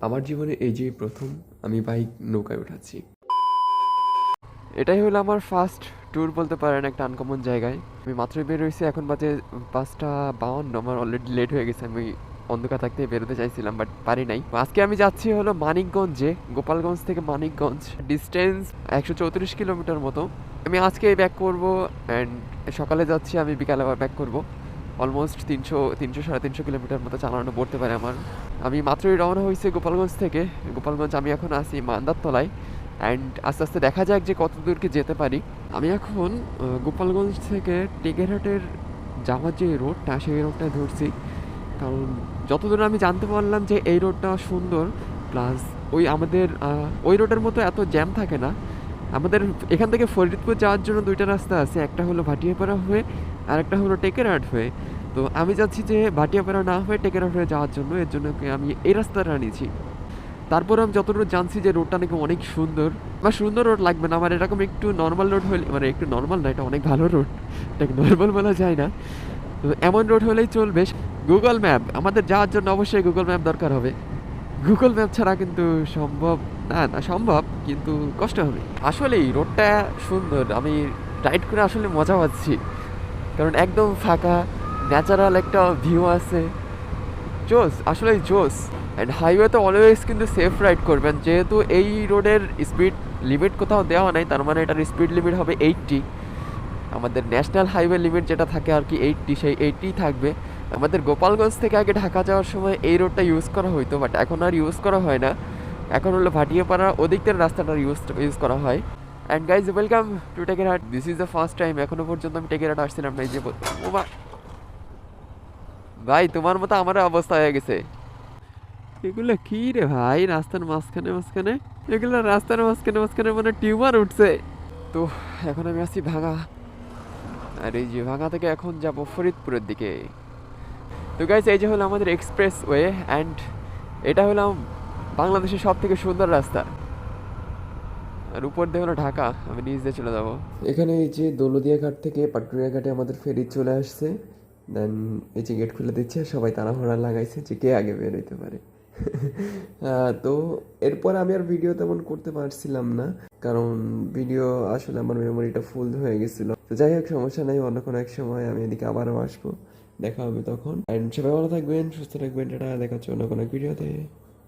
আমার জীবনে এই যে প্রথম আমি বাইক নৌকায় উঠাচ্ছি। এটাই হলো আমার ফার্স্ট ট্যুর বলতে পারেন, একটা আনকমন জায়গায়। আমি মাত্রই বের হয়েছি, এখন বাজে 5:52। আমার অলরেডি লেট হয়ে গেছে। আমি অন্ধকার থাকতে বেরোতে চাইছিলাম বাট পারি নাই। আজকে আমি যাচ্ছি হলো মানিকগঞ্জে, গোপালগঞ্জ থেকে মানিকগঞ্জ, ডিস্টেন্স 134 কিলোমিটার মতো। আমি আজকে ব্যাক করব অ্যান্ড সকালে যাচ্ছি, আমি বিকালে আবার ব্যাক করব। অলমোস্ট 300 সাড়ে 300 কিলোমিটার মতো চালানো পড়তে পারে আমার। আমি মাত্রই রওনা হয়েছি গোপালগঞ্জ থেকে। গোপালগঞ্জ আমি এখন আছি মান্দারতলায়, অ্যান্ড আস্তে আস্তে দেখা যাক যে কত দূর কি যেতে পারি। আমি এখন গোপালগঞ্জ থেকে টেকেরহাটের যাওয়ার যে রোডটা, সেই রোডটা ধরছি। কারণ যতদূর আমি জানতে পারলাম যে এই রোডটা সুন্দর, প্লাস ওই আমাদের ওই রোডের মতো এত জ্যাম থাকে না। আমাদের এখান থেকে ফরিদপুর যাওয়ার জন্য দুইটা রাস্তা আছে, একটা হলো ভাটিয়াপাড়া হয়ে আর একটা হলো টেকেরহাট হয়ে। তো আমি যাচ্ছি যে ভাটিয়াপাড়া না হয়ে টেকেরহাট হয়ে যাওয়ার জন্য, এর জন্য আমি এই রাস্তাটা নিয়েছি। তারপর আমি যতটুকু জানছি যে রোডটা নাকি অনেক সুন্দর। আমার সুন্দর রোড লাগবে না, আমার এরকম একটু নর্মাল রোড হলে, মানে একটু নর্মাল না, এটা অনেক ভালো রোড, এটাকে নর্মাল বলা যায় না। তো এমন রোড হলেই চলবে। গুগল ম্যাপ আমাদের যাওয়ার জন্য অবশ্যই গুগল ম্যাপ দরকার হবে। গুগল ম্যাপ ছাড়া কিন্তু সম্ভব না, না সম্ভব কিন্তু কষ্ট হবে। আসলেই রোডটা সুন্দর, আমি রাইড করে আসলে মজা পাচ্ছি, কারণ একদম ফাঁকা, ন্যাচারাল একটা ভিউ আছে। জোস, আসলেই জোস। অ্যান্ড হাইওয়েতে অলওয়েজ কিন্তু সেফ রাইড করবেন, যেহেতু এই রোডের স্পিড লিমিট কোথাও দেওয়া নাই, তার মানে এটার স্পিড লিমিট হবে 80। আমাদের ন্যাশনাল হাইওয়ে লিমিট যেটা থাকে আর কি 80, সেই 80 থাকবে। আমাদের গোপালগঞ্জ থেকে আগে ঢাকা যাওয়ার সময় এই রোডটা ইউজ করা হইতো, বাট এখন আর ইউজ করা হয় না। এখন হলো ভাটিয়াপাড়া ওদিকটার রাস্তাটা ইউজ করা হয়। And guys, welcome to Tekerhat. This is the first time, এখনো পর্যন্ত আমি টেকেরহাট আসছিলাম না। এই যে ও ভাই, তোমার মতো আমারও অবস্থা হয়ে গেছে। এগুলো কি রে ভাই, রাস্তার মাঝখানে মাঝখানে, এগুলো রাস্তার মাঝখানে মাঝখানে মানে টিউমার উঠছে। তো এখন আমি আছি ভাঙা, আর এই যে ভাঙা থেকে এখন যাব ফরিদপুরের দিকে। তো গাইস, এই যে হলো আমাদের এক্সপ্রেস ওয়ে, অ্যান্ড এটা হলো বাংলাদেশের সব থেকে সুন্দর রাস্তা। আর উপর দিয়ে হলো ঢাকা, আমি নিচ দিয়ে চলে যাব। এখানে এই যে দৌলদিয়া ঘাট থেকে পাটুরিয়া ঘাটে আমাদের ফেরি চলে আসছে। দেন এই যে গেট খুলে দিচ্ছে, সবাই তাড়াহুড়া লাগাইছে যে কে আগে বের হইতে পারে। তো এরপর আমি আর ভিডিও তেমন করতে পারছিলাম না, কারণ ভিডিও আসলে আমার মেমোরিটা ফুল হয়ে গেছিল। তো যাই হোক, সমস্যা নেই, অন্য কোনো এক সময় আমি এদিকে আবারও আসবো, দেখা হবে তখন। অ্যান্ড সবাই ভালো থাকবেন, সুস্থ থাকবেন, টাটা, দেখা হচ্ছে অন্য কোনো এক ভিডিওতে।